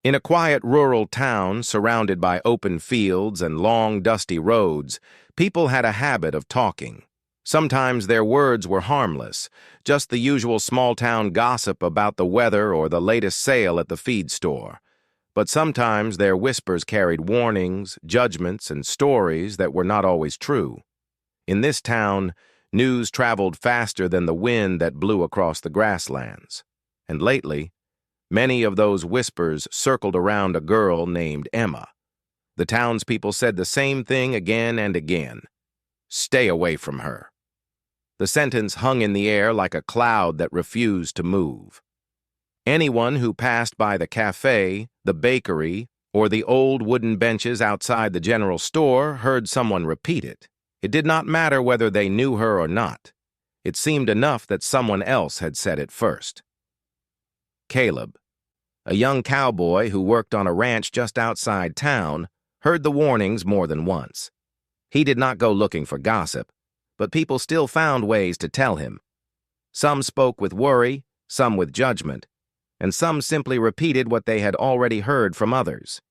In a quiet rural town surrounded by open fields and long, dusty roads, people had a habit of talking. Sometimes their words were harmless, just the usual small-town gossip about the weather or the latest sale at the feed store. But sometimes their whispers carried warnings, judgments, and stories that were not always true. In this town, news traveled faster than the wind that blew across the grasslands. And lately, many of those whispers circled around a girl named Emma. The townspeople said the same thing again and again. Stay away from her. The sentence hung in the air like a cloud that refused to move. Anyone who passed by the cafe, the bakery, or the old wooden benches outside the general store heard someone repeat it. It did not matter whether they knew her or not. It seemed enough that someone else had said it first. Caleb, a young cowboy who worked on a ranch just outside town, heard the warnings more than once. He did not go looking for gossip, but people still found ways to tell him. Some spoke with worry, some with judgment, and some simply repeated what they had already heard from others.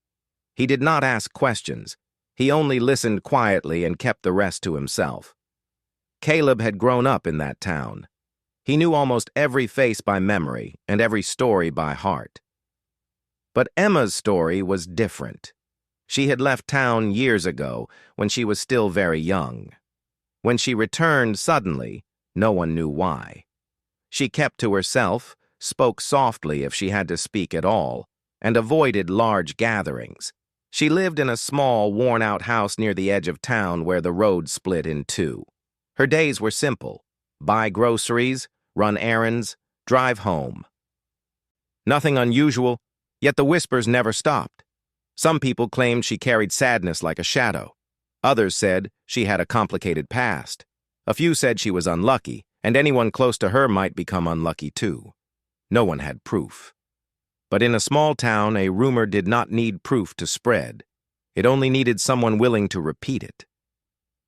He did not ask questions. He only listened quietly and kept the rest to himself. Caleb had grown up in that town. He knew almost every face by memory and every story by heart. But Emma's story was different. She had left town years ago when she was still very young. When she returned suddenly, no one knew why. She kept to herself, spoke softly if she had to speak at all, and avoided large gatherings. She lived in a small, worn-out house near the edge of town where the road split in two. Her days were simple: buy groceries, run errands, drive home. Nothing unusual, yet the whispers never stopped. Some people claimed she carried sadness like a shadow. Others said she had a complicated past. A few said she was unlucky, and anyone close to her might become unlucky too. No one had proof. But in a small town, a rumor did not need proof to spread. It only needed someone willing to repeat it.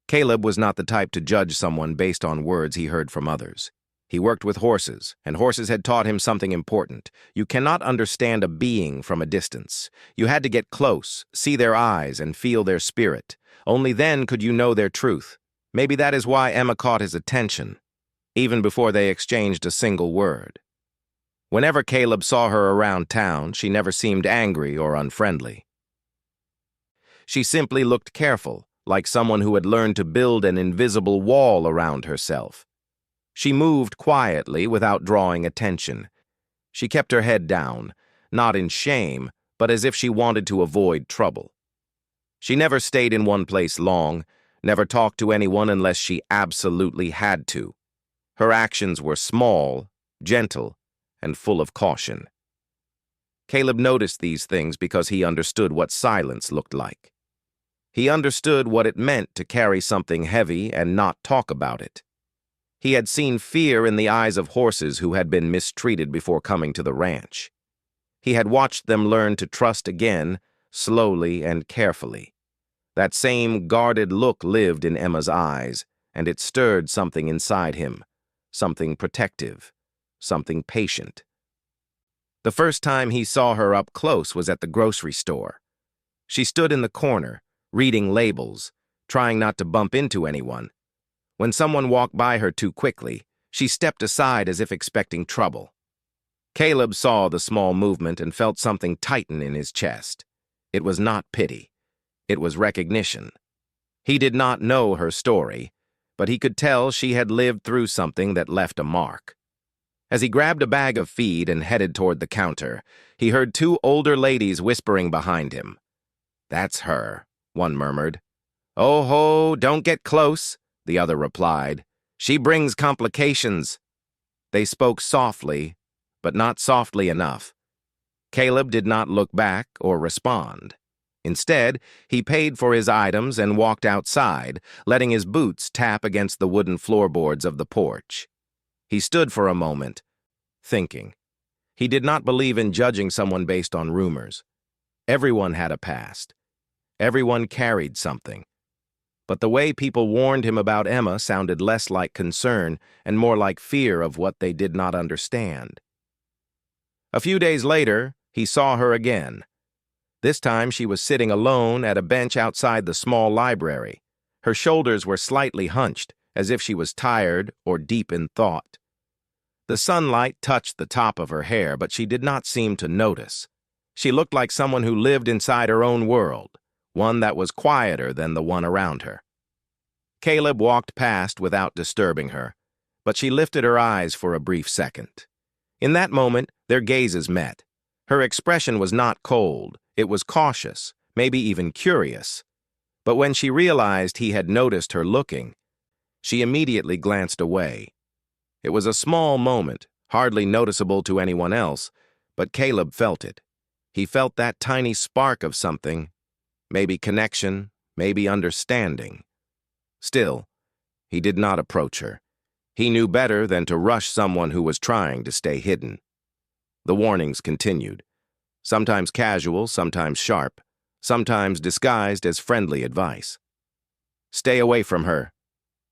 Caleb was not the type to judge someone based on words he heard from others. He worked with horses, and horses had taught him something important. You cannot understand a being from a distance. You had to get close, see their eyes, and feel their spirit. Only then could you know their truth. Maybe that is why Emma caught his attention, even before they exchanged a single word. Whenever Caleb saw her around town, she never seemed angry or unfriendly. She simply looked careful, like someone who had learned to build an invisible wall around herself. She moved quietly without drawing attention. She kept her head down, not in shame, but as if she wanted to avoid trouble. She never stayed in one place long, never talked to anyone unless she absolutely had to. Her actions were small, gentle, and full of caution. Caleb noticed these things because he understood what silence looked like. He understood what it meant to carry something heavy and not talk about it. He had seen fear in the eyes of horses who had been mistreated before coming to the ranch. He had watched them learn to trust again, slowly and carefully. That same guarded look lived in Emma's eyes, and it stirred something inside him, something protective, something patient. The first time he saw her up close was at the grocery store. She stood in the corner, reading labels, trying not to bump into anyone. When someone walked by her too quickly, she stepped aside as if expecting trouble. Caleb saw the small movement and felt something tighten in his chest. It was not pity. It was recognition. He did not know her story, but he could tell she had lived through something that left a mark. As he grabbed a bag of feed and headed toward the counter, he heard two older ladies whispering behind him. "That's her," one murmured. "Oh ho, don't get close," the other replied. "She brings complications." They spoke softly, but not softly enough. Caleb did not look back or respond. Instead, he paid for his items and walked outside, letting his boots tap against the wooden floorboards of the porch. He stood for a moment, thinking. He did not believe in judging someone based on rumors. Everyone had a past. Everyone carried something. But the way people warned him about Emma sounded less like concern and more like fear of what they did not understand. A few days later, he saw her again, This time she was sitting alone at a bench outside the small library. Her shoulders were slightly hunched, as if she was tired or deep in thought. The sunlight touched the top of her hair, but she did not seem to notice. She looked like someone who lived inside her own world, one that was quieter than the one around her. Caleb walked past without disturbing her, but she lifted her eyes for a brief second. In that moment, their gazes met. Her expression was not cold, it was cautious, maybe even curious. But when she realized he had noticed her looking, she immediately glanced away. It was a small moment, hardly noticeable to anyone else, but Caleb felt it. He felt that tiny spark of something, maybe connection, maybe understanding. Still, he did not approach her. He knew better than to rush someone who was trying to stay hidden. The warnings continued, sometimes casual, sometimes sharp, sometimes disguised as friendly advice. Stay away from her.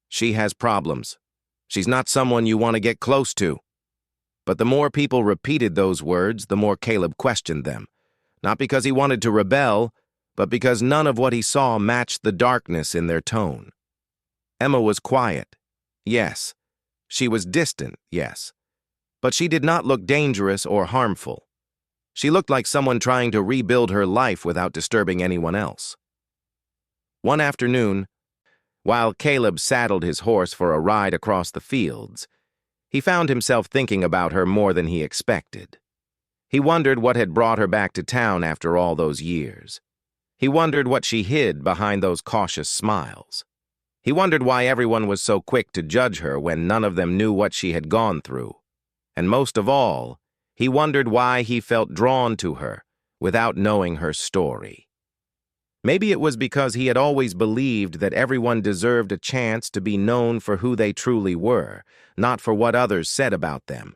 She has problems. She's not someone you want to get close to. But the more people repeated those words, the more Caleb questioned them. Not because he wanted to rebel, but because none of what he saw matched the darkness in their tone. Emma was quiet, yes. She was distant, yes. But she did not look dangerous or harmful. She looked like someone trying to rebuild her life without disturbing anyone else. One afternoon, while Caleb saddled his horse for a ride across the fields, he found himself thinking about her more than he expected. He wondered what had brought her back to town after all those years. He wondered what she hid behind those cautious smiles. He wondered why everyone was so quick to judge her when none of them knew what she had gone through. And most of all, he wondered why he felt drawn to her without knowing her story. Maybe it was because he had always believed that everyone deserved a chance to be known for who they truly were, not for what others said about them.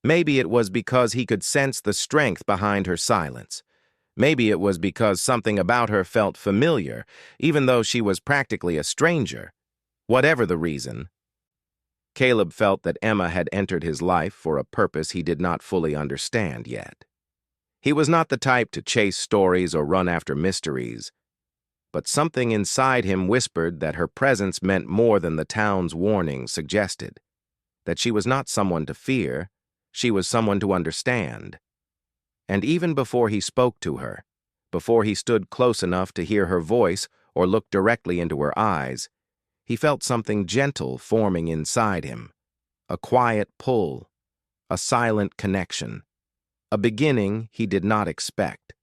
Maybe it was because he could sense the strength behind her silence. Maybe it was because something about her felt familiar, even though she was practically a stranger. Whatever the reason, Caleb felt that Emma had entered his life for a purpose he did not fully understand yet. He was not the type to chase stories or run after mysteries, but something inside him whispered that her presence meant more than the town's warnings suggested. That she was not someone to fear, she was someone to understand. And even before he spoke to her, before he stood close enough to hear her voice or look directly into her eyes, he felt something gentle forming inside him. A quiet pull, a silent connection, a beginning he did not expect.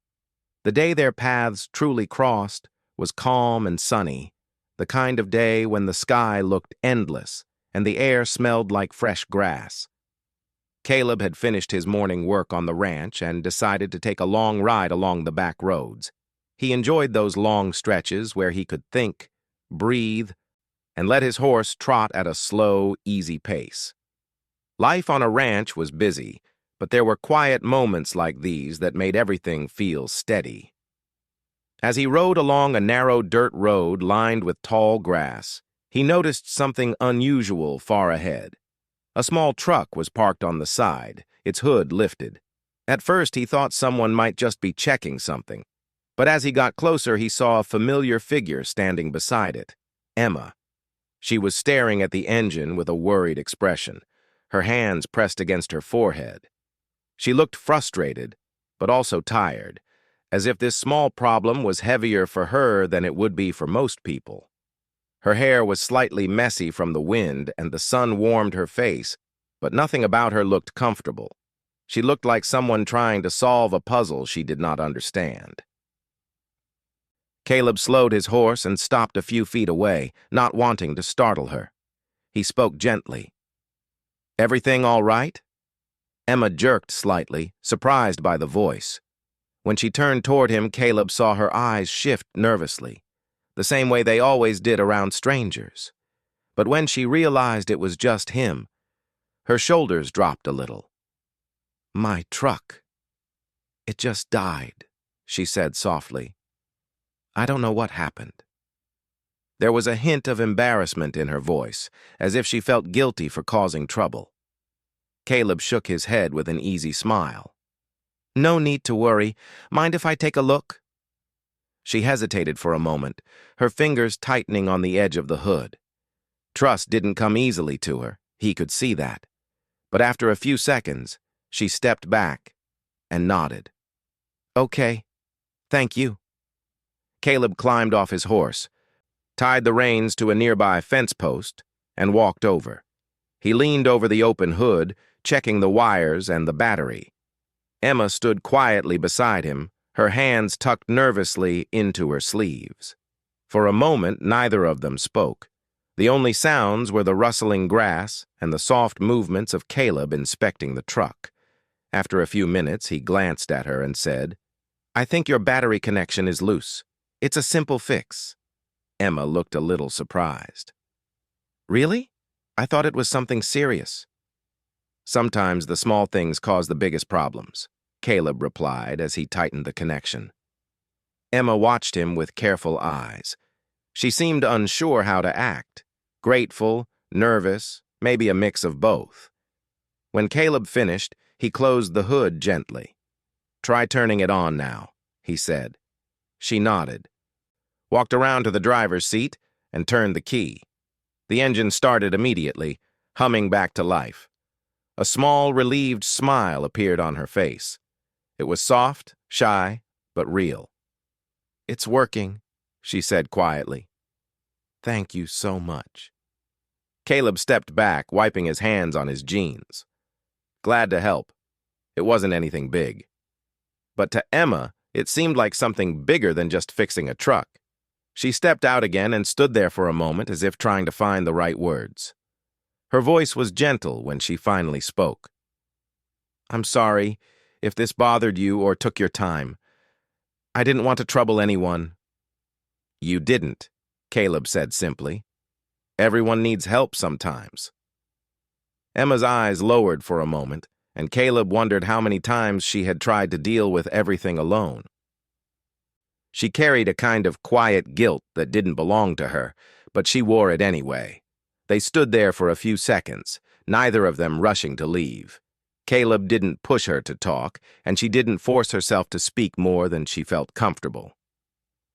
The day their paths truly crossed was calm and sunny, the kind of day when the sky looked endless and the air smelled like fresh grass. Caleb had finished his morning work on the ranch and decided to take a long ride along the back roads. He enjoyed those long stretches where he could think, breathe, and let his horse trot at a slow, easy pace. Life on a ranch was busy, but there were quiet moments like these that made everything feel steady. As he rode along a narrow dirt road lined with tall grass, he noticed something unusual far ahead. A small truck was parked on the side, its hood lifted. At first, he thought someone might just be checking something, but as he got closer, he saw a familiar figure standing beside it, Emma. She was staring at the engine with a worried expression, her hands pressed against her forehead. She looked frustrated, but also tired, as if this small problem was heavier for her than it would be for most people. Her hair was slightly messy from the wind, and the sun warmed her face, but nothing about her looked comfortable. She looked like someone trying to solve a puzzle she did not understand. Caleb slowed his horse and stopped a few feet away, not wanting to startle her. He spoke gently. "Everything all right?" Emma jerked slightly, surprised by the voice. When she turned toward him, Caleb saw her eyes shift nervously, the same way they always did around strangers. But when she realized it was just him, her shoulders dropped a little. "My truck. It just died," she said softly. "I don't know what happened." There was a hint of embarrassment in her voice, as if she felt guilty for causing trouble. Caleb shook his head with an easy smile. "No need to worry. Mind if I take a look?" She hesitated for a moment, her fingers tightening on the edge of the hood. Trust didn't come easily to her, he could see that. But after a few seconds, she stepped back and nodded. "Okay, thank you." Caleb climbed off his horse, tied the reins to a nearby fence post, and walked over. He leaned over the open hood, checking the wires and the battery. Emma stood quietly beside him, her hands tucked nervously into her sleeves. For a moment, neither of them spoke. The only sounds were the rustling grass and the soft movements of Caleb inspecting the truck. After a few minutes, he glanced at her and said, "I think your battery connection is loose. It's a simple fix." Emma looked a little surprised. "Really? I thought it was something serious." "Sometimes the small things cause the biggest problems," Caleb replied as he tightened the connection. Emma watched him with careful eyes. She seemed unsure how to act, grateful, nervous, maybe a mix of both. When Caleb finished, he closed the hood gently. "Try turning it on now," he said. She nodded, walked around to the driver's seat, and turned the key. The engine started immediately, humming back to life. A small, relieved smile appeared on her face. It was soft, shy, but real. "It's working," she said quietly. "Thank you so much." Caleb stepped back, wiping his hands on his jeans. "Glad to help. It wasn't anything big." But to Emma, it seemed like something bigger than just fixing a truck. She stepped out again and stood there for a moment as if trying to find the right words. Her voice was gentle when she finally spoke. "I'm sorry if this bothered you or took your time. I didn't want to trouble anyone." "You didn't," Caleb said simply. "Everyone needs help sometimes." Emma's eyes lowered for a moment, and Caleb wondered how many times she had tried to deal with everything alone. She carried a kind of quiet guilt that didn't belong to her, but she wore it anyway. They stood there for a few seconds, neither of them rushing to leave. Caleb didn't push her to talk, and she didn't force herself to speak more than she felt comfortable.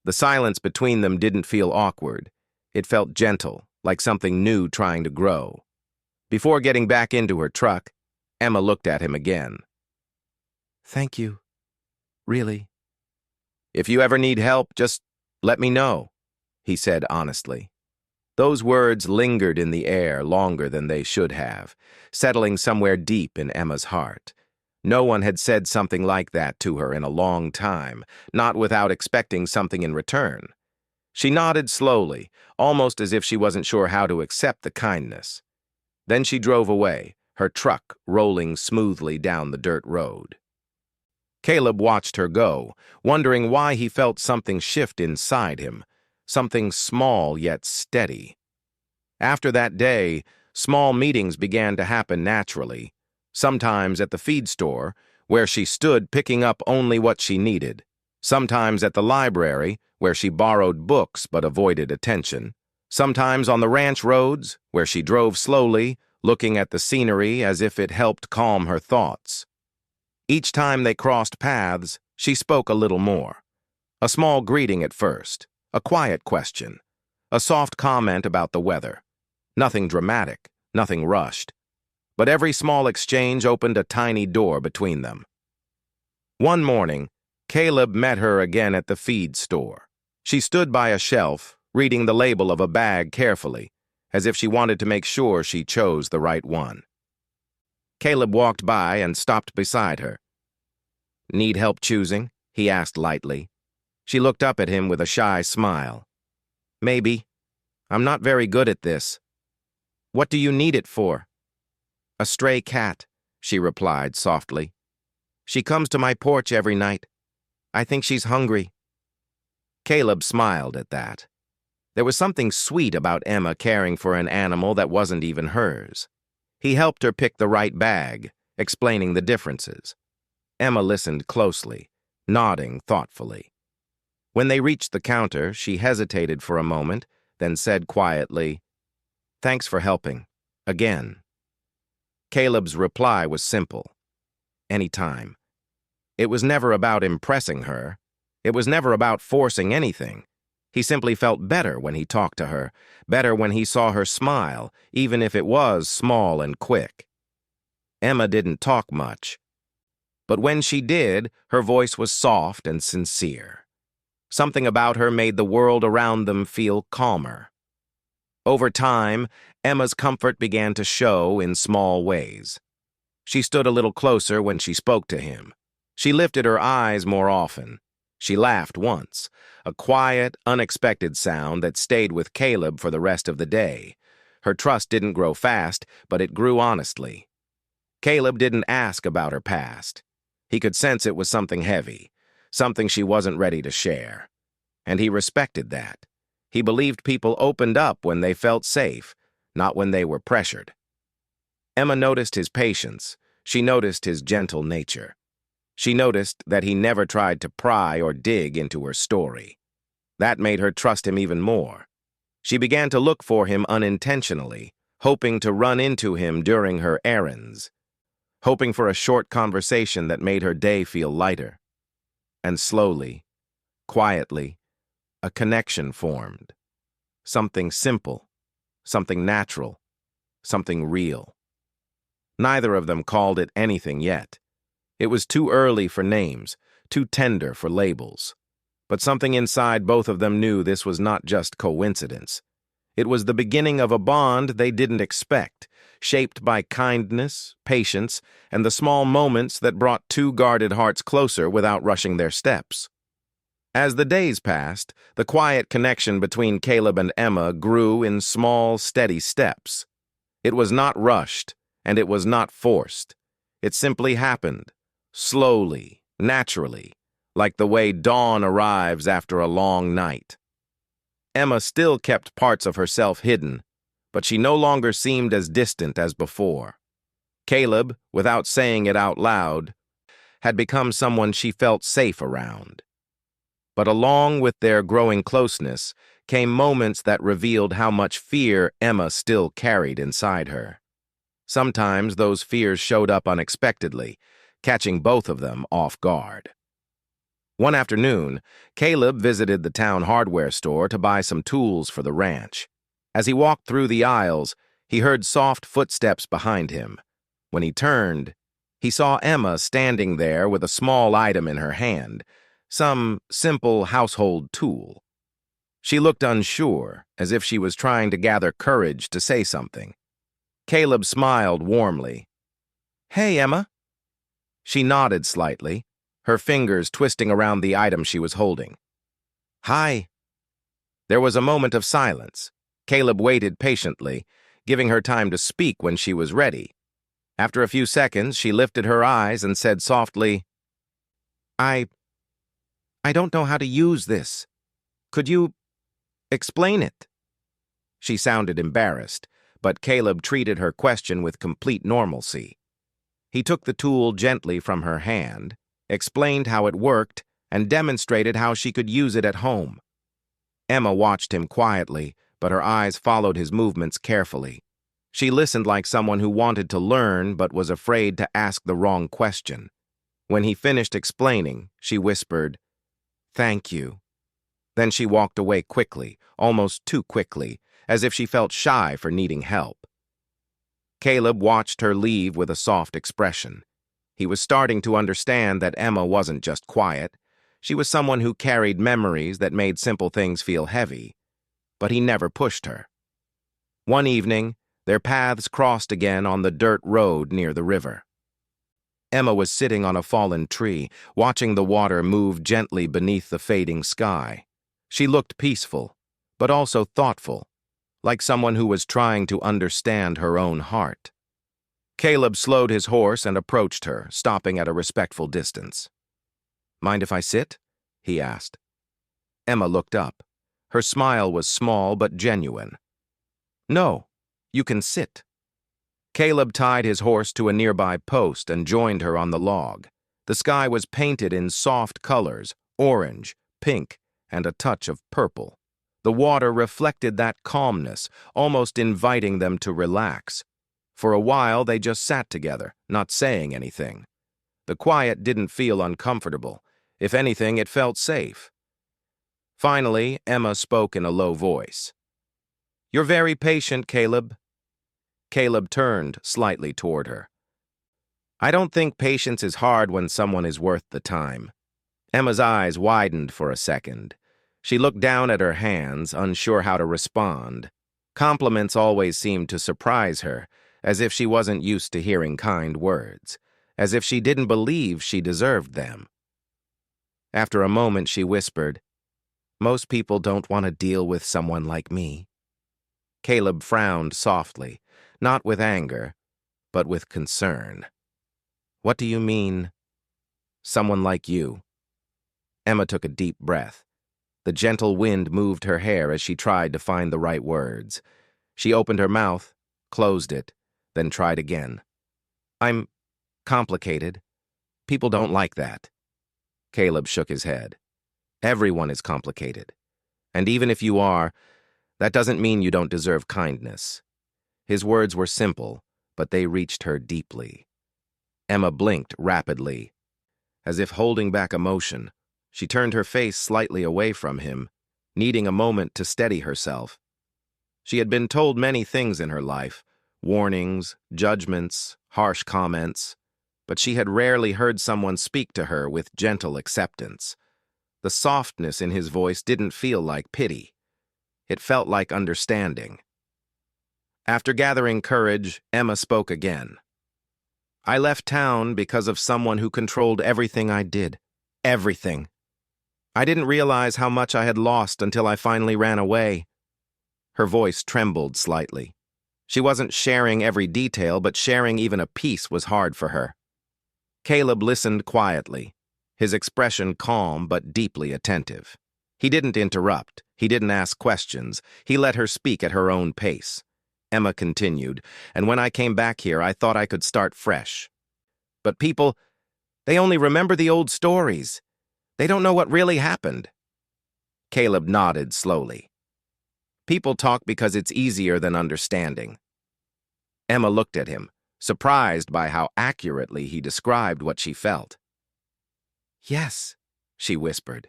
The silence between them didn't feel awkward. It felt gentle, like something new trying to grow. Before getting back into her truck, Emma looked at him again. "Thank you. Really. If you ever need help, just let me know," he said honestly. Those words lingered in the air longer than they should have, settling somewhere deep in Emma's heart. No one had said something like that to her in a long time, not without expecting something in return. She nodded slowly, almost as if she wasn't sure how to accept the kindness. Then she drove away, her truck rolling smoothly down the dirt road. Caleb watched her go, wondering why he felt something shift inside him, something small yet steady. After that day, small meetings began to happen naturally, sometimes at the feed store, where she stood picking up only what she needed, sometimes at the library, where she borrowed books but avoided attention, sometimes on the ranch roads, where she drove slowly, looking at the scenery as if it helped calm her thoughts. Each time they crossed paths, she spoke a little more. A small greeting at first, a quiet question, a soft comment about the weather. Nothing dramatic, nothing rushed. But every small exchange opened a tiny door between them. One morning, Caleb met her again at the feed store. She stood by a shelf, reading the label of a bag carefully, as if she wanted to make sure she chose the right one. Caleb walked by and stopped beside her. "Need help choosing?" he asked lightly. She looked up at him with a shy smile. "Maybe. I'm not very good at this." "What do you need it for?" "A stray cat," she replied softly. "She comes to my porch every night. I think she's hungry." Caleb smiled at that. There was something sweet about Emma caring for an animal that wasn't even hers. He helped her pick the right bag, explaining the differences. Emma listened closely, nodding thoughtfully. When they reached the counter, she hesitated for a moment, then said quietly, "Thanks for helping. Again." Caleb's reply was simple. "Anytime." It was never about impressing her. It was never about forcing anything. He simply felt better when he talked to her, better when he saw her smile, even if it was small and quick. Emma didn't talk much, but when she did, her voice was soft and sincere. Something about her made the world around them feel calmer. Over time, Emma's comfort began to show in small ways. She stood a little closer when she spoke to him. She lifted her eyes more often. She laughed once, a quiet, unexpected sound that stayed with Caleb for the rest of the day. Her trust didn't grow fast, but it grew honestly. Caleb didn't ask about her past. He could sense it was something heavy, something she wasn't ready to share. And he respected that. He believed people opened up when they felt safe, not when they were pressured. Emma noticed his patience. She noticed his gentle nature. She noticed that he never tried to pry or dig into her story. That made her trust him even more. She began to look for him unintentionally, hoping to run into him during her errands, hoping for a short conversation that made her day feel lighter. And slowly, quietly, a connection formed. Something simple, something natural, something real. Neither of them called it anything yet. It was too early for names, too tender for labels. But something inside both of them knew this was not just coincidence. It was the beginning of a bond they didn't expect, shaped by kindness, patience, and the small moments that brought two guarded hearts closer without rushing their steps. As the days passed, the quiet connection between Caleb and Emma grew in small, steady steps. It was not rushed, and it was not forced. It simply happened, slowly, naturally, like the way dawn arrives after a long night. Emma still kept parts of herself hidden, but she no longer seemed as distant as before. Caleb, without saying it out loud, had become someone she felt safe around. But along with their growing closeness came moments that revealed how much fear Emma still carried inside her. Sometimes those fears showed up unexpectedly, catching both of them off guard. One afternoon, Caleb visited the town hardware store to buy some tools for the ranch. As he walked through the aisles, he heard soft footsteps behind him. When he turned, he saw Emma standing there with a small item in her hand, some simple household tool. She looked unsure, as if she was trying to gather courage to say something. Caleb smiled warmly. "Hey, Emma." She nodded slightly, her fingers twisting around the item she was holding. "Hi." There was a moment of silence. Caleb waited patiently, giving her time to speak when she was ready. After a few seconds, she lifted her eyes and said softly, I don't know how to use this. Could you explain it?" She sounded embarrassed, but Caleb treated her question with complete normalcy. He took the tool gently from her hand, explained how it worked, and demonstrated how she could use it at home. Emma watched him quietly, but her eyes followed his movements carefully. She listened like someone who wanted to learn but was afraid to ask the wrong question. When he finished explaining, she whispered, "Thank you." Then she walked away quickly, almost too quickly, as if she felt shy for needing help. Caleb watched her leave with a soft expression. He was starting to understand that Emma wasn't just quiet. She was someone who carried memories that made simple things feel heavy. But he never pushed her. One evening, their paths crossed again on the dirt road near the river. Emma was sitting on a fallen tree, watching the water move gently beneath the fading sky. She looked peaceful, but also thoughtful, like someone who was trying to understand her own heart. Caleb slowed his horse and approached her, stopping at a respectful distance. "Mind if I sit?" he asked. Emma looked up. Her smile was small but genuine. "No, you can sit." Caleb tied his horse to a nearby post and joined her on the log. The sky was painted in soft colors, orange, pink, and a touch of purple. The water reflected that calmness, almost inviting them to relax. For a while, they just sat together, not saying anything. The quiet didn't feel uncomfortable. If anything, it felt safe. Finally, Emma spoke in a low voice. "You're very patient, Caleb." Caleb turned slightly toward her. "I don't think patience is hard when someone is worth the time." Emma's eyes widened for a second. She looked down at her hands, unsure how to respond. Compliments always seemed to surprise her, as if she wasn't used to hearing kind words, as if she didn't believe she deserved them. After a moment, she whispered, "Most people don't want to deal with someone like me." Caleb frowned softly, not with anger, but with concern. "What do you mean, someone like you?" Emma took a deep breath. The gentle wind moved her hair as she tried to find the right words. She opened her mouth, closed it, then tried again. "I'm complicated. People don't like that." Caleb shook his head. "Everyone is complicated. And even if you are, that doesn't mean you don't deserve kindness." His words were simple, but they reached her deeply. Emma blinked rapidly. As if holding back emotion, she turned her face slightly away from him, needing a moment to steady herself. She had been told many things in her life, warnings, judgments, harsh comments, but she had rarely heard someone speak to her with gentle acceptance. The softness in his voice didn't feel like pity. It felt like understanding. After gathering courage, Emma spoke again. "I left town because of someone who controlled everything I did. Everything. I didn't realize how much I had lost until I finally ran away." Her voice trembled slightly. She wasn't sharing every detail, but sharing even a piece was hard for her. Caleb listened quietly, his expression calm but deeply attentive. He didn't interrupt. He didn't ask questions. He let her speak at her own pace. Emma continued, "And when I came back here, I thought I could start fresh. But people, they only remember the old stories. They don't know what really happened." Caleb nodded slowly. "People talk because it's easier than understanding." Emma looked at him, surprised by how accurately he described what she felt. "Yes," she whispered.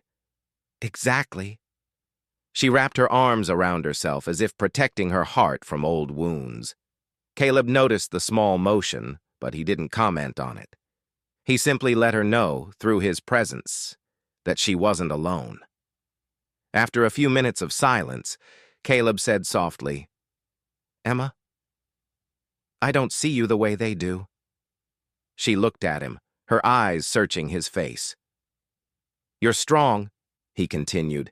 "Exactly." She wrapped her arms around herself as if protecting her heart from old wounds. Caleb noticed the small motion, but he didn't comment on it. He simply let her know, through his presence, that she wasn't alone. After a few minutes of silence, Caleb said softly, "Emma, I don't see you the way they do." She looked at him, her eyes searching his face. "You're strong," he continued.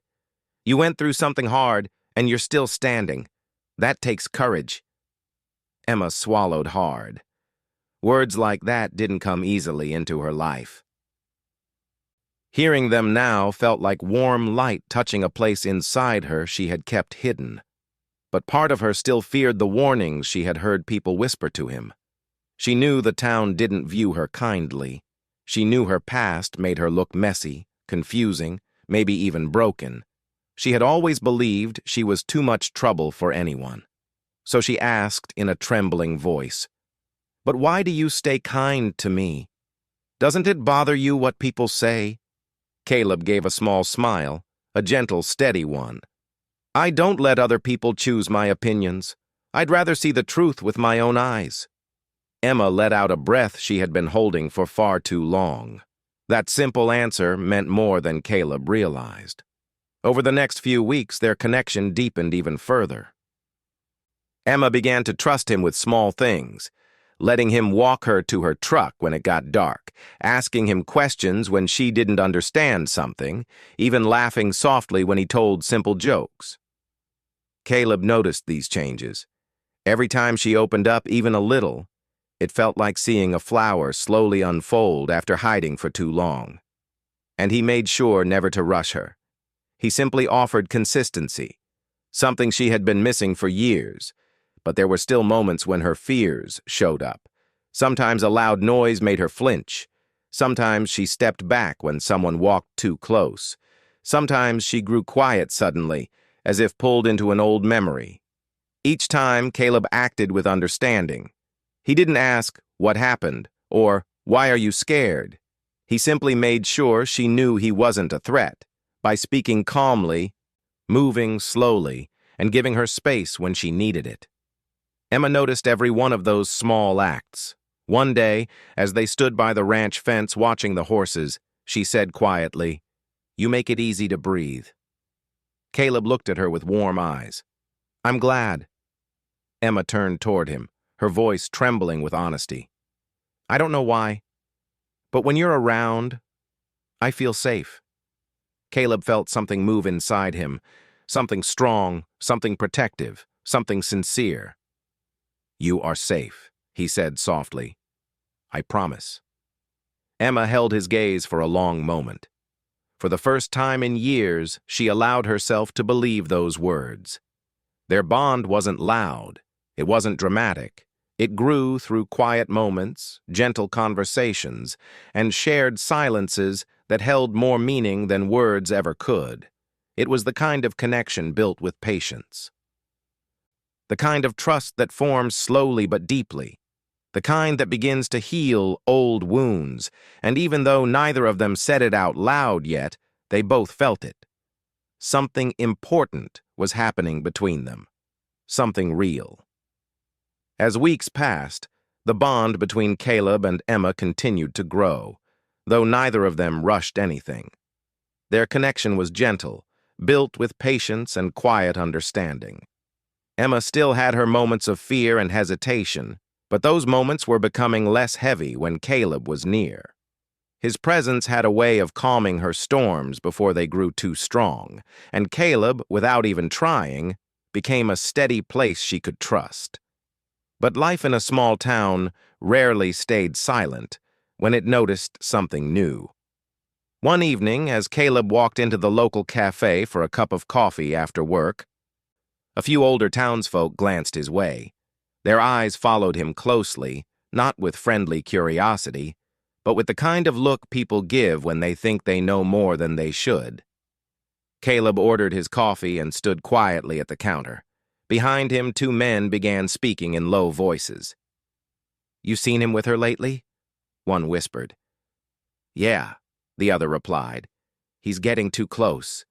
"You went through something hard, and you're still standing. That takes courage." Emma swallowed hard. Words like that didn't come easily into her life. Hearing them now felt like warm light touching a place inside her she had kept hidden. But part of her still feared the warnings she had heard people whisper to him. She knew the town didn't view her kindly. She knew her past made her look messy, confusing, maybe even broken. She had always believed she was too much trouble for anyone. So she asked in a trembling voice, "But why do you stay kind to me? Doesn't it bother you what people say?" Caleb gave a small smile, a gentle, steady one. "I don't let other people choose my opinions. I'd rather see the truth with my own eyes." Emma let out a breath she had been holding for far too long. That simple answer meant more than Caleb realized. Over the next few weeks, their connection deepened even further. Emma began to trust him with small things, letting him walk her to her truck when it got dark, asking him questions when she didn't understand something, even laughing softly when he told simple jokes. Caleb noticed these changes. Every time she opened up even a little, it felt like seeing a flower slowly unfold after hiding for too long. And he made sure never to rush her. He simply offered consistency, something she had been missing for years. But there were still moments when her fears showed up. Sometimes a loud noise made her flinch. Sometimes she stepped back when someone walked too close. Sometimes she grew quiet suddenly, as if pulled into an old memory. Each time, Caleb acted with understanding. He didn't ask, "What happened?" or "Why are you scared?" He simply made sure she knew he wasn't a threat by speaking calmly, moving slowly, and giving her space when she needed it. Emma noticed every one of those small acts. One day, as they stood by the ranch fence watching the horses, she said quietly, "You make it easy to breathe." Caleb looked at her with warm eyes. "I'm glad." Emma turned toward him, her voice trembling with honesty. "I don't know why, but when you're around, I feel safe." Caleb felt something move inside him, something strong, something protective, something sincere. "You are safe," he said softly. "I promise." Emma held his gaze for a long moment. For the first time in years, she allowed herself to believe those words. Their bond wasn't loud. It wasn't dramatic. It grew through quiet moments, gentle conversations, and shared silences that held more meaning than words ever could. It was the kind of connection built with patience. The kind of trust that forms slowly but deeply. The kind that begins to heal old wounds, and even though neither of them said it out loud yet, they both felt it. Something important was happening between them. Something real. As weeks passed, the bond between Caleb and Emma continued to grow, though neither of them rushed anything. Their connection was gentle, built with patience and quiet understanding. Emma still had her moments of fear and hesitation, but those moments were becoming less heavy when Caleb was near. His presence had a way of calming her storms before they grew too strong, and Caleb, without even trying, became a steady place she could trust. But life in a small town rarely stayed silent when it noticed something new. One evening, as Caleb walked into the local cafe for a cup of coffee after work, a few older townsfolk glanced his way. Their eyes followed him closely, not with friendly curiosity, but with the kind of look people give when they think they know more than they should. Caleb ordered his coffee and stood quietly at the counter. Behind him, two men began speaking in low voices. "You seen him with her lately?" one whispered. "Yeah," the other replied. "He's getting too close.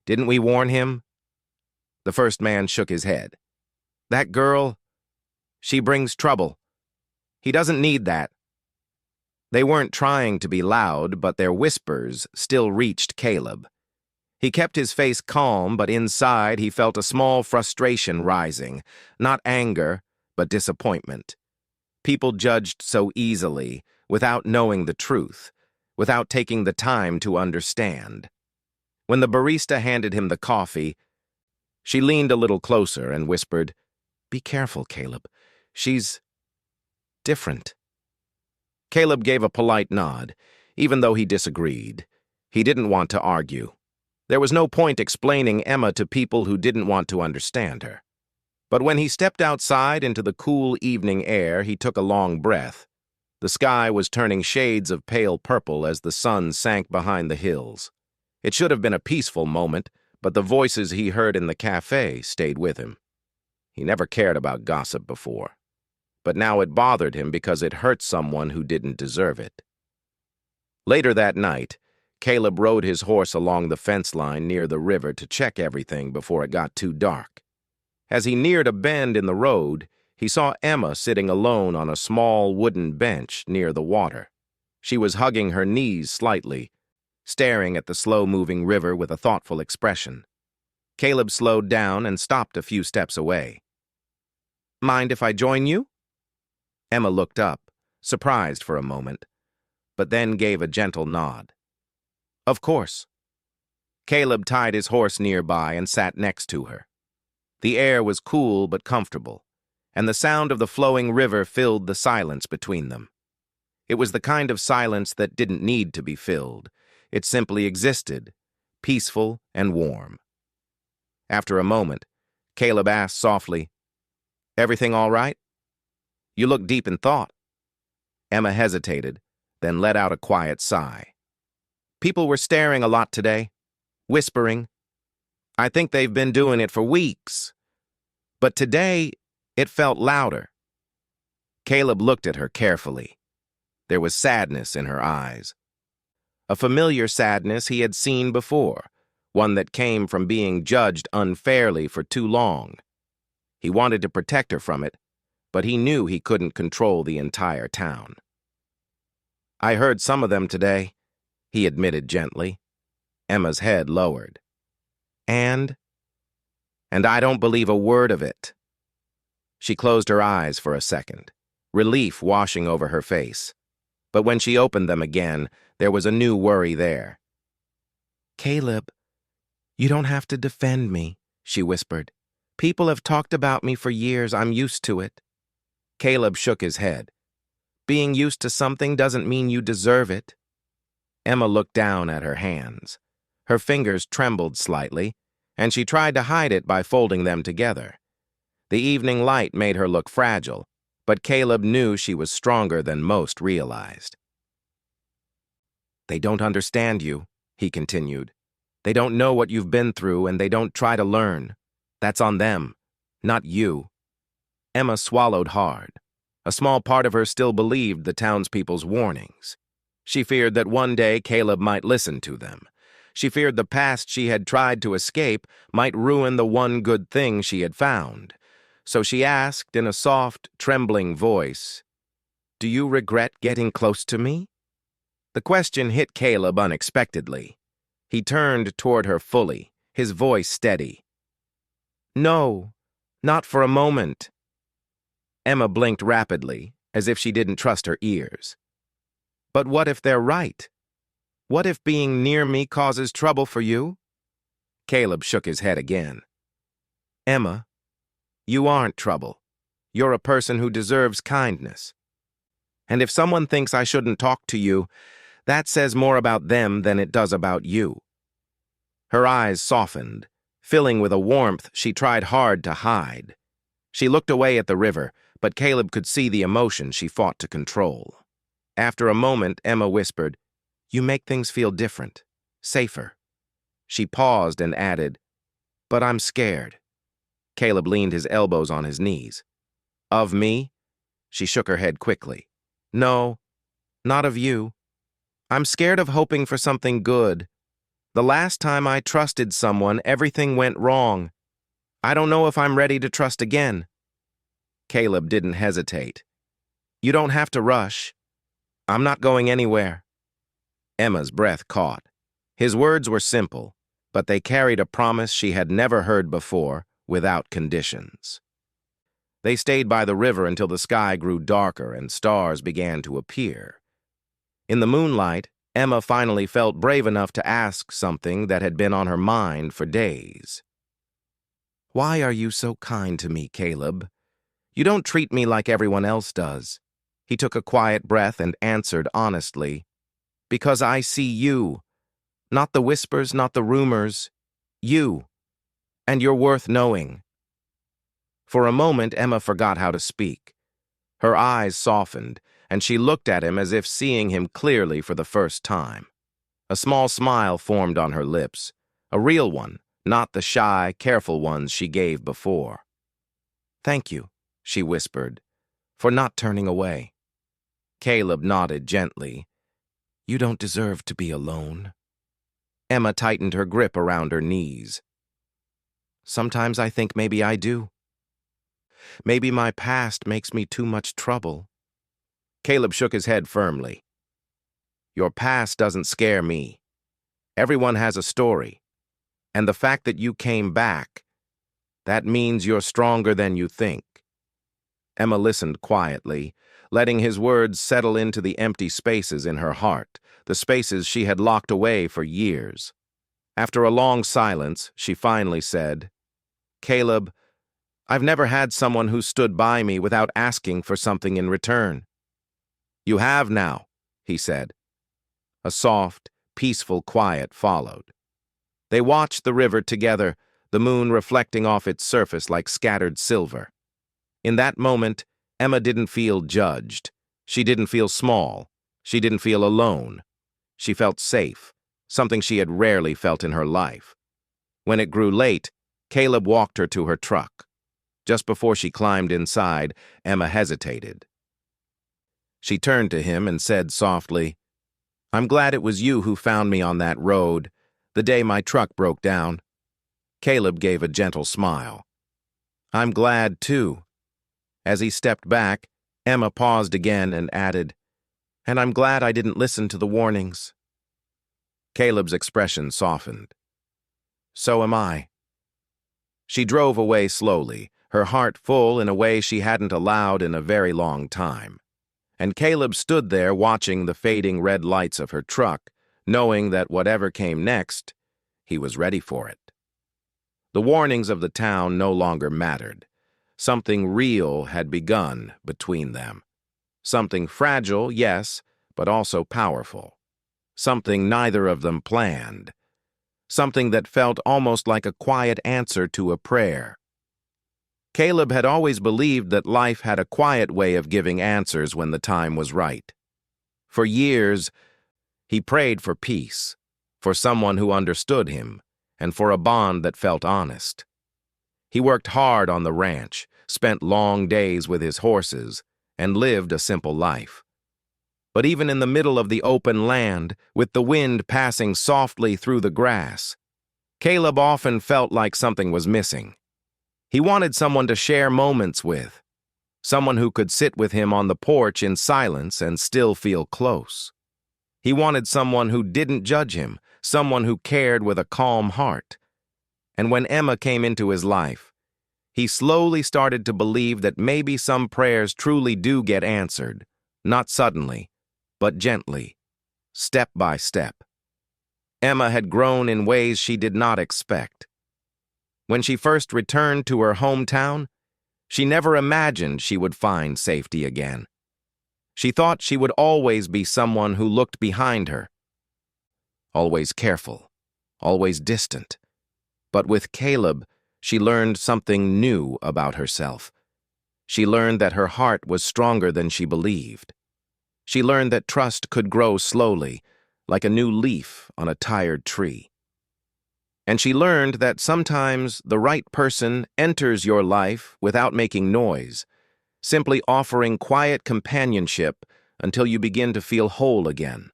Didn't we warn him?" The first man shook his head. "That girl, she brings trouble. He doesn't need that." They weren't trying to be loud, but their whispers still reached Caleb. He kept his face calm, but inside he felt a small frustration rising, not anger, but disappointment. People judged so easily, without knowing the truth, without taking the time to understand. When the barista handed him the coffee, she leaned a little closer and whispered, "Be careful, Caleb. She's different." Caleb gave a polite nod, even though he disagreed. He didn't want to argue. There was no point explaining Emma to people who didn't want to understand her. But when he stepped outside into the cool evening air, he took a long breath. The sky was turning shades of pale purple as the sun sank behind the hills. It should have been a peaceful moment, but the voices he heard in the cafe stayed with him. He never cared about gossip before, but now it bothered him because it hurt someone who didn't deserve it. Later that night, Caleb rode his horse along the fence line near the river to check everything before it got too dark. As he neared a bend in the road, he saw Emma sitting alone on a small wooden bench near the water. She was hugging her knees slightly, staring at the slow-moving river with a thoughtful expression. Caleb slowed down and stopped a few steps away. "Mind if I join you?" Emma looked up, surprised for a moment, but then gave a gentle nod. "Of course." Caleb tied his horse nearby and sat next to her. The air was cool but comfortable, and the sound of the flowing river filled the silence between them. It was the kind of silence that didn't need to be filled. It simply existed, peaceful and warm. After a moment, Caleb asked softly, "Everything all right? You look deep in thought." Emma hesitated, then let out a quiet sigh. "People were staring a lot today, whispering. I think they've been doing it for weeks. But today, it felt louder." Caleb looked at her carefully. There was sadness in her eyes. a familiar sadness he had seen before, one that came from being judged unfairly for too long. He wanted to protect her from it, but he knew he couldn't control the entire town. "I heard some of them today," he admitted gently. Emma's head lowered. And I don't believe a word of it." She closed her eyes for a second, relief washing over her face. But when she opened them again, there was a new worry there. "Caleb, you don't have to defend me," she whispered. "People have talked about me for years. I'm used to it." Caleb shook his head. "Being used to something doesn't mean you deserve it." Emma looked down at her hands. Her fingers trembled slightly, and she tried to hide it by folding them together. The evening light made her look fragile, but Caleb knew she was stronger than most realized. "They don't understand you," he continued. "They don't know what you've been through, and they don't try to learn. That's on them, not you." Emma swallowed hard. A small part of her still believed the townspeople's warnings. She feared that one day Caleb might listen to them. She feared the past she had tried to escape might ruin the one good thing she had found. So she asked in a soft, trembling voice, "Do you regret getting close to me?" The question hit Caleb unexpectedly. He turned toward her fully, his voice steady. "No, not for a moment." Emma blinked rapidly, as if she didn't trust her ears. "But what if they're right? What if being near me causes trouble for you?" Caleb shook his head again. "Emma, you aren't trouble. You're a person who deserves kindness. And if someone thinks I shouldn't talk to you, that says more about them than it does about you." Her eyes softened, filling with a warmth she tried hard to hide. She looked away at the river, but Caleb could see the emotion she fought to control. After a moment, Emma whispered, "You make things feel different, safer." She paused and added, "But I'm scared." Caleb leaned his elbows on his knees. "Of me?" She shook her head quickly. "No, not of you. I'm scared of hoping for something good. The last time I trusted someone, everything went wrong. I don't know if I'm ready to trust again." Caleb didn't hesitate. "You don't have to rush. I'm not going anywhere." Emma's breath caught. His words were simple, but they carried a promise she had never heard before, without conditions. They stayed by the river until the sky grew darker and stars began to appear. In the moonlight, Emma finally felt brave enough to ask something that had been on her mind for days. "Why are you so kind to me, Caleb? You don't treat me like everyone else does." He took a quiet breath and answered honestly, "Because I see you. Not the whispers, not the rumors. You. And you're worth knowing." For a moment, Emma forgot how to speak. Her eyes softened, and she looked at him as if seeing him clearly for the first time. A small smile formed on her lips, a real one, not the shy, careful ones she gave before. "Thank you," she whispered, "for not turning away." Caleb nodded gently. "You don't deserve to be alone." Emma tightened her grip around her knees. "Sometimes I think maybe I do. Maybe my past makes me too much trouble." Caleb shook his head firmly. "Your past doesn't scare me. Everyone has a story. And the fact that you came back, that means you're stronger than you think." Emma listened quietly, letting his words settle into the empty spaces in her heart, the spaces she had locked away for years. After a long silence, she finally said, "Caleb, I've never had someone who stood by me without asking for something in return." "You have now," he said. A soft, peaceful quiet followed. They watched the river together, the moon reflecting off its surface like scattered silver. In that moment, Emma didn't feel judged. She didn't feel small. She didn't feel alone. She felt safe, something she had rarely felt in her life. When it grew late, Caleb walked her to her truck. Just before she climbed inside, Emma hesitated. She turned to him and said softly, I'm glad it was you who found me on that road, the day my truck broke down. Caleb gave a gentle smile. I'm glad, too. As he stepped back, Emma paused again and added, and I'm glad I didn't listen to the warnings. Caleb's expression softened. So am I. She drove away slowly, her heart full in a way she hadn't allowed in a very long time. And Caleb stood there watching the fading red lights of her truck, knowing that whatever came next, he was ready for it. The warnings of the town no longer mattered. Something real had begun between them. Something fragile, yes, but also powerful. Something neither of them planned. Something that felt almost like a quiet answer to a prayer. Caleb had always believed that life had a quiet way of giving answers when the time was right. For years, he prayed for peace, for someone who understood him, and for a bond that felt honest. He worked hard on the ranch, spent long days with his horses, and lived a simple life. But even in the middle of the open land, with the wind passing softly through the grass, Caleb often felt like something was missing. He wanted someone to share moments with, someone who could sit with him on the porch in silence and still feel close. He wanted someone who didn't judge him, someone who cared with a calm heart. And when Emma came into his life, he slowly started to believe that maybe some prayers truly do get answered, not suddenly, but gently, step by step. Emma had grown in ways she did not expect. When she first returned to her hometown, she never imagined she would find safety again. She thought she would always be someone who looked behind her, always careful, always distant. But with Caleb, she learned something new about herself. She learned that her heart was stronger than she believed. She learned that trust could grow slowly, like a new leaf on a tired tree. And she learned that sometimes the right person enters your life without making noise, simply offering quiet companionship until you begin to feel whole again.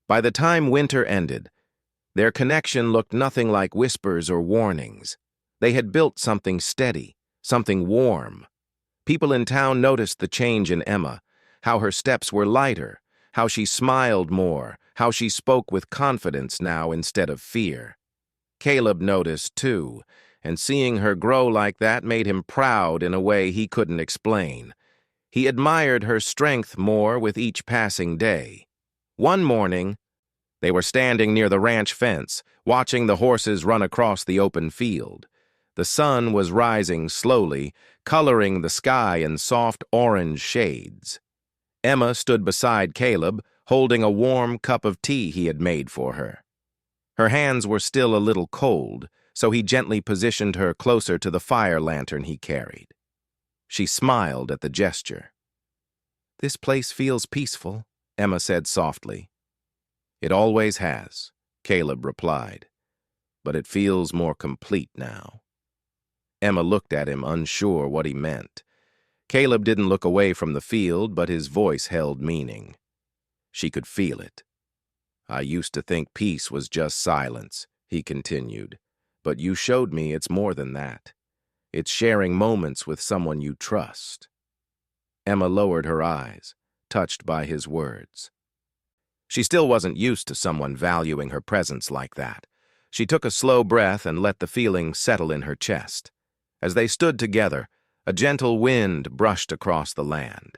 By the time winter ended, their connection looked nothing like whispers or warnings. They had built something steady, something warm. People in town noticed the change in Emma, how her steps were lighter, how she smiled more, how she spoke with confidence now instead of fear. Caleb noticed, too, and seeing her grow like that made him proud in a way he couldn't explain. He admired her strength more with each passing day. One morning, they were standing near the ranch fence, watching the horses run across the open field. The sun was rising slowly, coloring the sky in soft orange shades. Emma stood beside Caleb, holding a warm cup of tea he had made for her. Her hands were still a little cold, so he gently positioned her closer to the fire lantern he carried. She smiled at the gesture. "This place feels peaceful," Emma said softly. "It always has," Caleb replied, "but it feels more complete now." Emma looked at him, unsure what he meant. Caleb didn't look away from the field, but his voice held meaning. She could feel it. "I used to think peace was just silence," he continued, "but you showed me it's more than that. It's sharing moments with someone you trust." Emma lowered her eyes, touched by his words. She still wasn't used to someone valuing her presence like that. She took a slow breath and let the feeling settle in her chest. As they stood together, a gentle wind brushed across the land.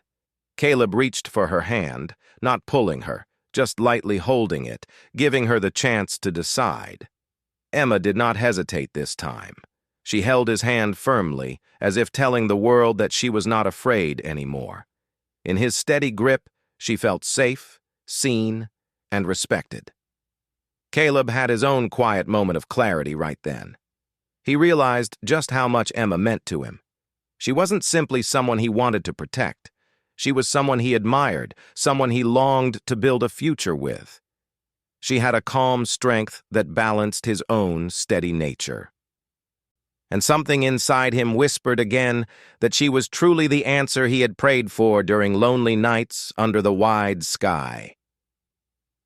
Caleb reached for her hand, not pulling her, just lightly holding it, giving her the chance to decide. Emma did not hesitate this time. She held his hand firmly, as if telling the world that she was not afraid anymore. In his steady grip, she felt safe, seen, and respected. Caleb had his own quiet moment of clarity right then. He realized just how much Emma meant to him. She wasn't simply someone he wanted to protect. She was someone he admired, someone he longed to build a future with. She had a calm strength that balanced his own steady nature. And something inside him whispered again that she was truly the answer he had prayed for during lonely nights under the wide sky.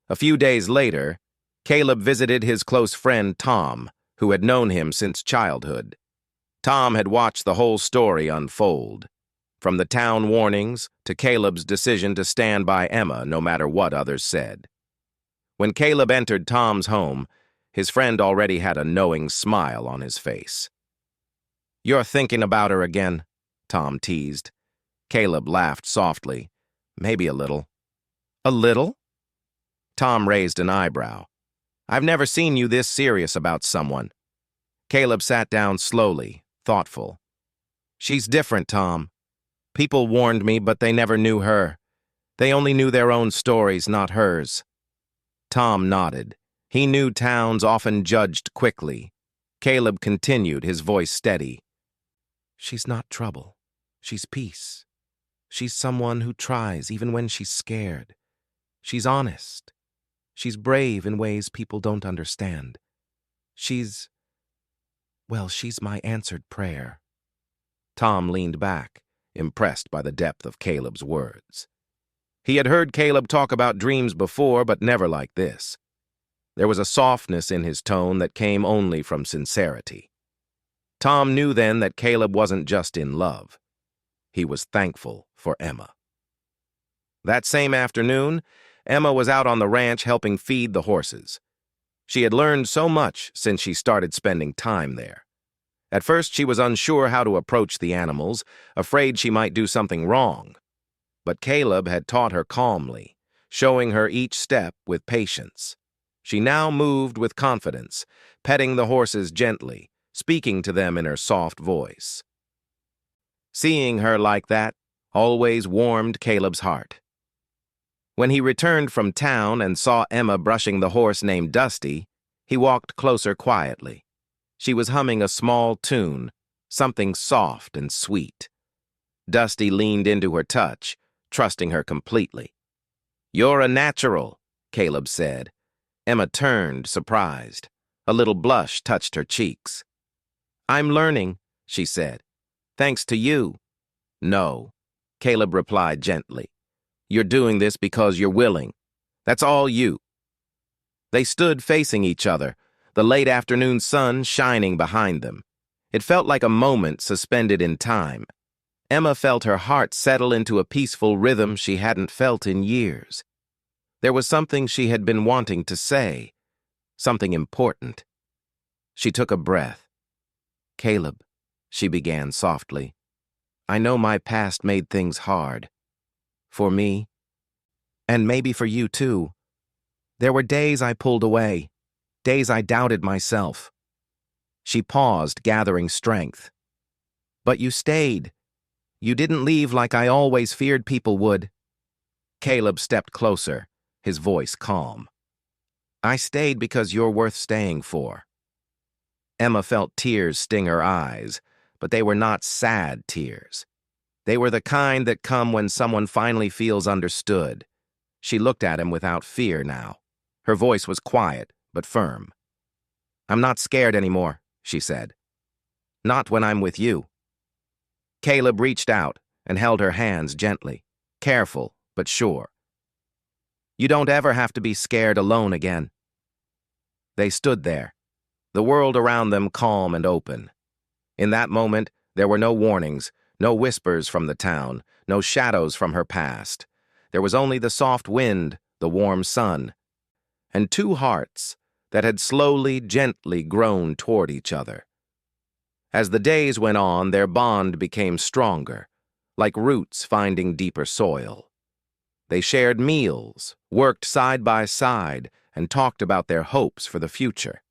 A few days later, Caleb visited his close friend Tom, who had known him since childhood. Tom had watched the whole story unfold, from the town warnings to Caleb's decision to stand by Emma no matter what others said. When Caleb entered Tom's home, his friend already had a knowing smile on his face. "You're thinking about her again," Tom teased. Caleb laughed softly. "Maybe a little." "A little?" Tom raised an eyebrow. "I've never seen you this serious about someone." Caleb sat down slowly, thoughtful. "She's different, Tom. People warned me, but they never knew her. They only knew their own stories, not hers." Tom nodded. He knew towns often judged quickly. Caleb continued, his voice steady. "She's not trouble. She's peace. She's someone who tries even when she's scared. She's honest. She's brave in ways people don't understand. She's my answered prayer." Tom leaned back, impressed by the depth of Caleb's words. He had heard Caleb talk about dreams before, but never like this. There was a softness in his tone that came only from sincerity. Tom knew then that Caleb wasn't just in love. He was thankful for Emma. That same afternoon, Emma was out on the ranch helping feed the horses. She had learned so much since she started spending time there. At first, she was unsure how to approach the animals, afraid she might do something wrong. But Caleb had taught her calmly, showing her each step with patience. She now moved with confidence, petting the horses gently, speaking to them in her soft voice. Seeing her like that always warmed Caleb's heart. When he returned from town and saw Emma brushing the horse named Dusty, he walked closer quietly. She was humming a small tune, something soft and sweet. Dusty leaned into her touch, trusting her completely. "You're a natural," Caleb said. Emma turned, surprised. A little blush touched her cheeks. "I'm learning," she said. "Thanks to you." "No," Caleb replied gently. "You're doing this because you're willing. That's all you." They stood facing each other, the late afternoon sun shining behind them. It felt like a moment suspended in time. Emma felt her heart settle into a peaceful rhythm she hadn't felt in years. There was something she had been wanting to say, something important. She took a breath. "Caleb," she began softly, "I know my past made things hard. For me, and maybe for you too. There were days I pulled away, days I doubted myself." She paused, gathering strength. "But you stayed. You didn't leave like I always feared people would." Caleb stepped closer, his voice calm. "I stayed because you're worth staying for." Emma felt tears sting her eyes, but they were not sad tears. They were the kind that come when someone finally feels understood. She looked at him without fear now. Her voice was quiet, but firm. "I'm not scared anymore," she said. "Not when I'm with you." Caleb reached out and held her hands gently, careful but sure. "You don't ever have to be scared alone again." They stood there, the world around them calm and open. In that moment, there were no warnings, no whispers from the town, no shadows from her past. There was only the soft wind, the warm sun, and two hearts that had slowly, gently grown toward each other. As the days went on, their bond became stronger, like roots finding deeper soil. They shared meals, worked side by side, and talked about their hopes for the future.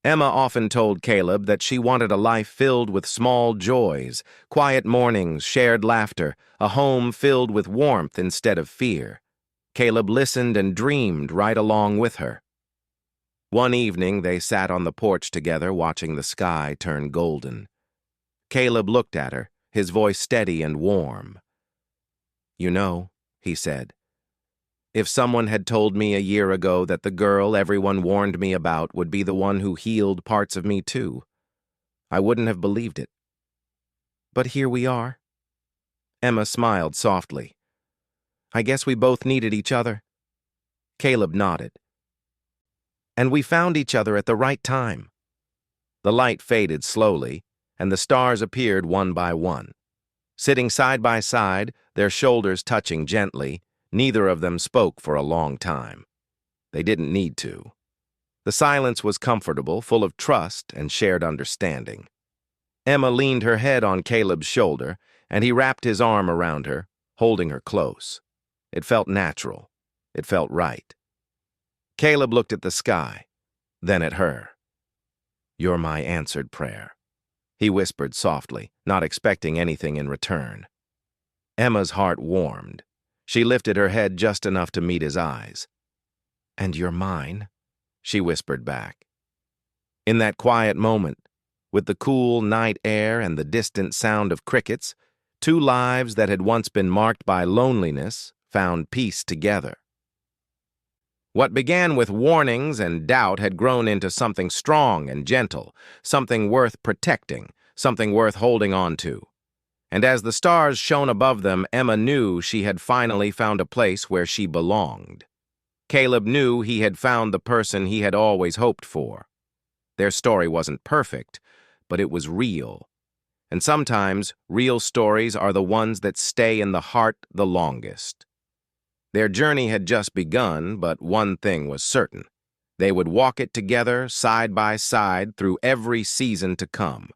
Emma often told Caleb that she wanted a life filled with small joys, quiet mornings, shared laughter, a home filled with warmth instead of fear. Caleb listened and dreamed right along with her. One evening, they sat on the porch together watching the sky turn golden. Caleb looked at her, his voice steady and warm. "You know," he said, "if someone had told me a year ago that the girl everyone warned me about would be the one who healed parts of me too, I wouldn't have believed it. But here we are." Emma smiled softly. "I guess we both needed each other." Caleb nodded. And we found each other at the right time. The light faded slowly, and the stars appeared one by one. Sitting side by side, their shoulders touching gently, neither of them spoke for a long time. They didn't need to. The silence was comfortable, full of trust and shared understanding. Emma leaned her head on Caleb's shoulder, and he wrapped his arm around her, holding her close. It felt natural. It felt right. Caleb looked at the sky, then at her. "You're my answered prayer," he whispered softly, not expecting anything in return. Emma's heart warmed. She lifted her head just enough to meet his eyes. "And you're mine," she whispered back. In that quiet moment, with the cool night air and the distant sound of crickets, two lives that had once been marked by loneliness found peace together. What began with warnings and doubt had grown into something strong and gentle, something worth protecting, something worth holding on to. And as the stars shone above them, Emma knew she had finally found a place where she belonged. Caleb knew he had found the person he had always hoped for. Their story wasn't perfect, but it was real. And sometimes, real stories are the ones that stay in the heart the longest. Their journey had just begun, but one thing was certain. They would walk it together, side by side, through every season to come.